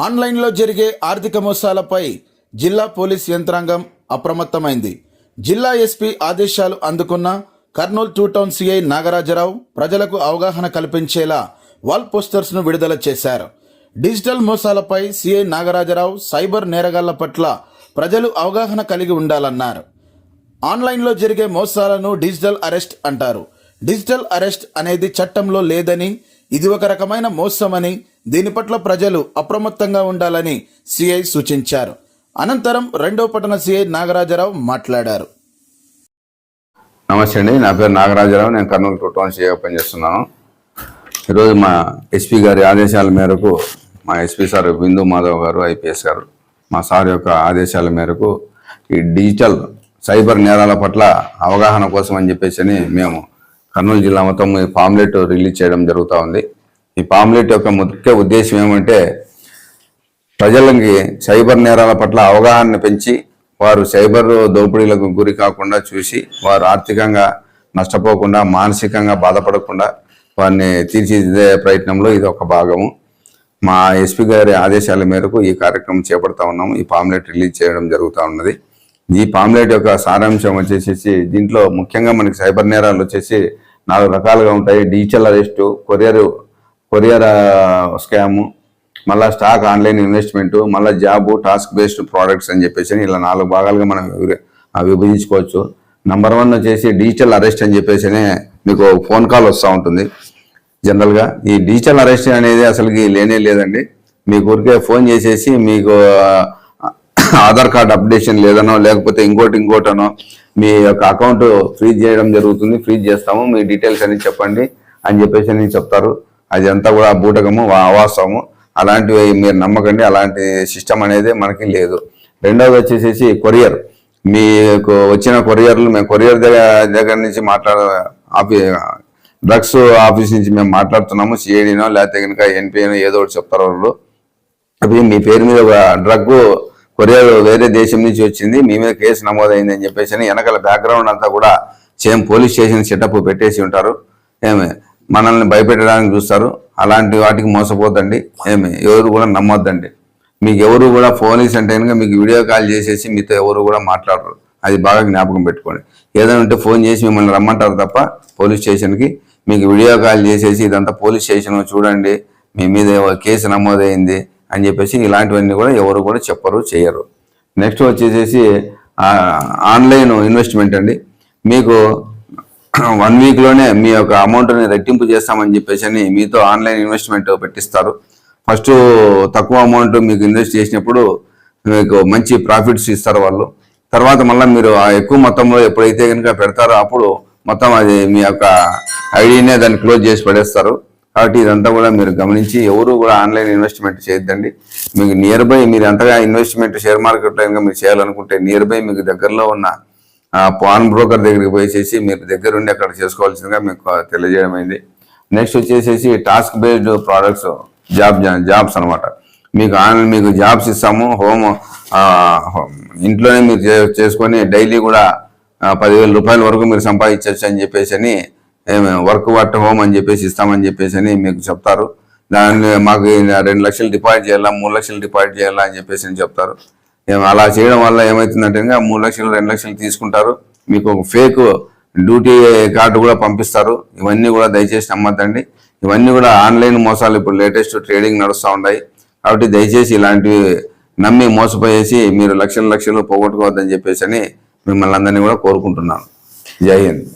ఆన్లైన్లో జరిగే ఆర్థిక మోసాలపై జిల్లా పోలీస్ యంత్రాంగం అప్రమత్తమైంది. జిల్లా ఎస్పీ ఆదేశాలు అందుకున్న కర్నూలు 2 టౌన్ సిఐ నాగరాజరావు ప్రజలకు అవగాహన కల్పించేలా వాల్ పోస్టర్స్ను విడుదల చేశారు. డిజిటల్ మోసాలపై సిఐ నాగరాజరావు సైబర్ నేరగాళ్ల పట్ల ప్రజలు అవగాహన కలిగి ఉండాలన్నారు. ఆన్లైన్లో జరిగే మోసాలను డిజిటల్ అరెస్ట్ అంటారు. డిజిటల్ అరెస్ట్ అనేది చట్టంలో లేదని, ఇది ఒక రకమైన మోసమని, దీని పట్ల ప్రజలు అప్రమత్తంగా ఉండాలని సిఐ సూచించారు. అనంతరం 2వ పట్టణ సిఐ నాగరాజరావు మాట్లాడారు. నమస్తే అండి, నా పేరు నాగరాజరావు. నేను కర్నూలు 2 టౌన్ సిఐగా పనిచేస్తున్నాను. ఈరోజు మా ఎస్పీ గారి ఆదేశాల మేరకు, మా ఎస్పీ సార్ బిందు మాధవ్ గారు ఐపీఎస్ గారు, మా సార్ యొక్క ఆదేశాల మేరకు ఈ డిజిటల్ సైబర్ నేరాల పట్ల అవగాహన కోసం అని చెప్పేసి మేము కర్నూలు జిల్లా మొత్తం ఈ పాంప్లెట్ రిలీజ్ చేయడం జరుగుతూ ఉంది. ఈ పాంప్లెట్ యొక్క ముఖ్య ఉద్దేశం ఏమంటే, ప్రజలకి సైబర్ నేరాల పట్ల అవగాహన పెంచి వారు సైబర్ దోపిడీలకు గురి కాకుండా చూసి వారు ఆర్థికంగా నష్టపోకుండా, మానసికంగా బాధపడకుండా వారిని తీర్చిదిద్దే ప్రయత్నంలో ఇది ఒక భాగము. మా ఎస్పీ గారి ఆదేశాల మేరకు ఈ కార్యక్రమం చేపడతా ఉన్నాము. ఈ పాంప్లెట్ రిలీజ్ చేయడం జరుగుతూ ఉన్నది. ఈ పాంప్లెట్ యొక్క సారాంశం వచ్చేసి, దీంట్లో ముఖ్యంగా మనకి సైబర్ నేరాలు వచ్చేసి 4 రకాలుగా ఉంటాయి. డిజిటల్ అరెస్టు, కొరియర్ స్కాము, మళ్ళీ స్టాక్ ఆన్లైన్ ఇన్వెస్ట్మెంటు, మళ్ళీ జాబు, టాస్క్ బేస్డ్ ప్రోడక్ట్స్ అని చెప్పేసి ఇలా 4 భాగాలుగా మనం విభజించుకోవచ్చు. నంబర్ 1 వచ్చేసి డిజిటల్ అరెస్ట్ అని చెప్పేసి మీకు ఫోన్ కాల్ వస్తూ ఉంటుంది. జనరల్గా ఈ డిజిటల్ అరెస్ట్ అనేది అసలుకి లేనే లేదండి. మీకు ఊరికే ఫోన్ చేసేసి మీకు ఆధార్ కార్డ్ అప్డేషన్ లేదనో, లేకపోతే ఇంకోటనో మీ యొక్క అకౌంట్ ఫ్రీజ్ చేయడం జరుగుతుంది, ఫ్రీజ్ చేస్తాము, మీ డీటెయిల్స్ అన్ని చెప్పండి అని చెప్పేసి చెప్తారు. అది అంతా కూడా బూటకము, అవాస్తవము. అలాంటివి మీరు నమ్మకండి. అలాంటి సిస్టమ్ అనేది మనకి లేదు. రెండవది వచ్చేసి కొరియర్. మీకు వచ్చిన కొరియర్లు మేము కొరియర్ దగ్గర నుంచి డ్రగ్స్ ఆఫీస్ నుంచి మేము మాట్లాడుతున్నాము. సిఐడినో లేకపోతే కనుక ఎన్పిఐనో ఏదో ఒకటి చెప్తారు వాళ్ళు. అవి మీ పేరు మీద ఒక డ్రగ్ కొరియర్ వేరే దేశం నుంచి వచ్చింది, మీ మీద కేసు నమోదైంది అని చెప్పేసి వెనకాల బ్యాక్గ్రౌండ్ అంతా కూడా సేమ్ పోలీస్ స్టేషన్ సెటప్ పెట్టేసి ఉంటారు. మనల్ని భయపెట్టడానికి చూస్తారు. అలాంటి వాటికి మోసపోద్దండి. ఎవరు కూడా నమ్మొద్దండి. మీకు ఎవరు కూడా పోలీస్ అంటే కనుక మీకు వీడియో కాల్ చేసేసి మీతో ఎవరు కూడా మాట్లాడరు. అది బాగా జ్ఞాపకం పెట్టుకోండి. ఏదైనా ఉంటే ఫోన్ చేసి మిమ్మల్ని రమ్మంటారు తప్ప పోలీస్ స్టేషన్కి మీకు వీడియో కాల్ చేసేసి ఇదంతా పోలీస్ స్టేషన్ చూడండి, మీ మీద కేసు నమోదైంది అని చెప్పేసి ఇలాంటివన్నీ కూడా ఎవరు కూడా చెప్పరు, చేయరు. నెక్స్ట్ వచ్చేసి ఆన్లైన్ ఇన్వెస్ట్మెంట్ అండి. మీకు 1 వీక్లోనే మీ యొక్క అమౌంట్ని రెట్టింపు చేస్తామని చెప్పేసి మీతో ఆన్లైన్ ఇన్వెస్ట్మెంట్ పెట్టిస్తారు. ఫస్ట్ తక్కువ అమౌంట్ మీకు ఇన్వెస్ట్ చేసినప్పుడు మీకు మంచి ప్రాఫిట్స్ ఇస్తారు వాళ్ళు. తర్వాత మళ్ళీ మీరు ఆ ఎక్కువ మొత్తంలో ఎప్పుడైతే కనుక పెడతారో అప్పుడు మొత్తం అది మీ యొక్క ఐడినే దాన్ని క్లోజ్ చేసి పడేస్తారు. కాబట్టి ఇదంతా కూడా మీరు గమనించి ఎవరు కూడా ఆన్లైన్ ఇన్వెస్ట్మెంట్ చేయొద్దండి. మీకు నియర్ బై మీరు అంతగా ఇన్వెస్ట్మెంట్ షేర్ మార్కెట్లో కనుక మీరు చేయాలనుకుంటే నియర్ బై మీకు దగ్గరలో ఉన్న పాన్ బ్రోకర్ దగ్గరికి పోయేసేసి మీరు దగ్గరుండి అక్కడ చేసుకోవాల్సిందిగా మీకు తెలియజేయమైంది. నెక్స్ట్ వచ్చేసి టాస్క్ బేస్డ్ ప్రోడక్ట్స్, జాబ్స్ అనమాట. మీకు జాబ్స్ ఇస్తాము. ఇంట్లోనే మీరు చేసుకొని డైలీ కూడా 10,000 రూపాయల వరకు మీరు సంపాదించవచ్చు అని చెప్పేసి వర్క్ అట్ హోమ్ అని చెప్పేసి ఇస్తామని చెప్పేసి మీకు చెప్తారు. దాన్ని మాకు 2 లక్షలు డిపాజిట్ చేయాలా, 3 లక్షలు డిపాజిట్ చేయాలా అని చెప్పేసి చెప్తారు. అలా చేయడం వల్ల ఏమవుతుందంటే 3 లక్షలు 2 లక్షలు తీసుకుంటారు. మీకు ఒక ఫేక్ డ్యూటీ కార్డు కూడా పంపిస్తారు. ఇవన్నీ కూడా దయచేసి నమ్మద్దండి. ఇవన్నీ కూడా ఆన్లైన్ మోసాలు ఇప్పుడు లేటెస్ట్ ట్రేడింగ్ నడుస్తూ ఉన్నాయి. కాబట్టి దయచేసి ఇలాంటివి నమ్మి మోసపోయేసి మీరు లక్షలు పోగొట్టుకోవద్దని చెప్పేసి మిమ్మల్ని అందరినీ కూడా కోరుకుంటున్నాను. జై హింద్.